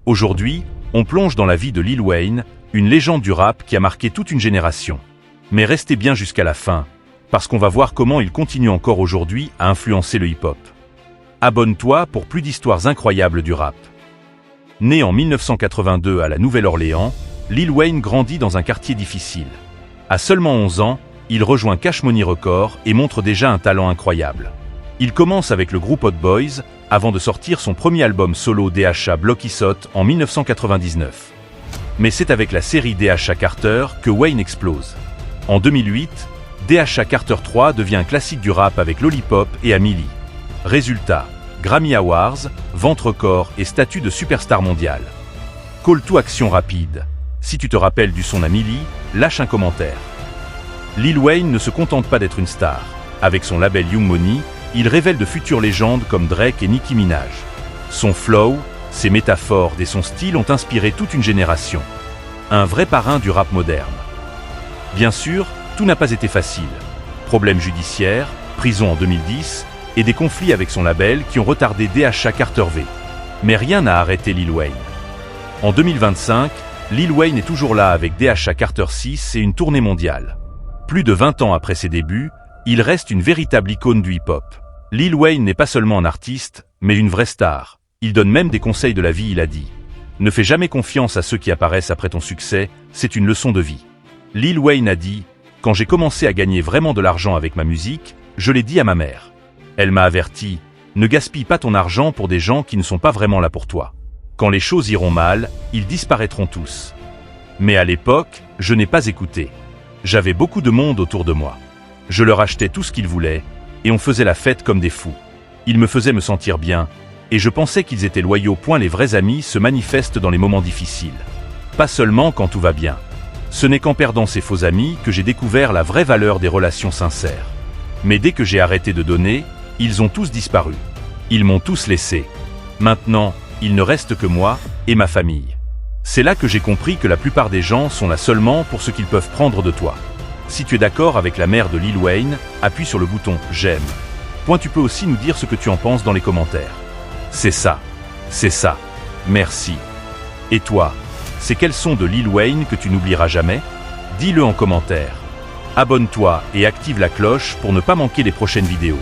Aujourd'hui, on plonge dans la vie de Lil Wayne, une légende du rap qui a marqué toute une génération. Mais restez bien jusqu'à la fin, parce qu'on va voir comment il continue encore aujourd'hui à influencer le hip-hop. Abonne-toi pour plus d'histoires incroyables du rap. Né en 1982 à la Nouvelle-Orléans, Lil Wayne grandit dans un quartier difficile. À seulement 11 ans, il rejoint Cash Money Records et montre déjà un talent incroyable. Il commence avec le groupe Hot Boys, avant de sortir son premier album solo DHA Block Is Hot en 1999. Mais c'est avec la série DHA Carter que Wayne explose. En 2008, DHA Carter 3 devient un classique du rap avec Lollipop et Amelie. Résultat, Grammy Awards, vente record et statut de superstar mondial. Call to action rapide. Si tu te rappelles du son Amelie, lâche un commentaire. Lil Wayne ne se contente pas d'être une star. Avec son label Young Money, il révèle de futures légendes comme Drake et Nicki Minaj. Son flow, ses métaphores et son style ont inspiré toute une génération. Un vrai parrain du rap moderne. Bien sûr, tout n'a pas été facile. Problèmes judiciaires, prison en 2010 et des conflits avec son label qui ont retardé DHA Carter V. Mais rien n'a arrêté Lil Wayne. En 2025, Lil Wayne est toujours là avec DHA Carter 6 et une tournée mondiale. Plus de 20 ans après ses débuts, il reste une véritable icône du hip-hop. Lil Wayne n'est pas seulement un artiste, mais une vraie star. Il donne même des conseils de la vie, il a dit. Ne fais jamais confiance à ceux qui apparaissent après ton succès, c'est une leçon de vie. Lil Wayne a dit, quand j'ai commencé à gagner vraiment de l'argent avec ma musique, je l'ai dit à ma mère. Elle m'a averti, ne gaspille pas ton argent pour des gens qui ne sont pas vraiment là pour toi. Quand les choses iront mal, ils disparaîtront tous. Mais à l'époque, je n'ai pas écouté. J'avais beaucoup de monde autour de moi. Je leur achetais tout ce qu'ils voulaient, et on faisait la fête comme des fous. Ils me faisaient me sentir bien, et je pensais qu'ils étaient loyaux. Les vrais amis se manifestent dans les moments difficiles. Pas seulement quand tout va bien. Ce n'est qu'en perdant ces faux amis que j'ai découvert la vraie valeur des relations sincères. Mais dès que j'ai arrêté de donner, ils ont tous disparu. Ils m'ont tous laissé. Maintenant, il ne reste que moi et ma famille. C'est là que j'ai compris que la plupart des gens sont là seulement pour ce qu'ils peuvent prendre de toi. Si tu es d'accord avec la mère de Lil Wayne, appuie sur le bouton « J'aime ». Tu peux aussi nous dire ce que tu en penses dans les commentaires. C'est ça. Merci. Et toi, c'est quel son de Lil Wayne que tu n'oublieras jamais? Dis-le en commentaire. Abonne-toi et active la cloche pour ne pas manquer les prochaines vidéos.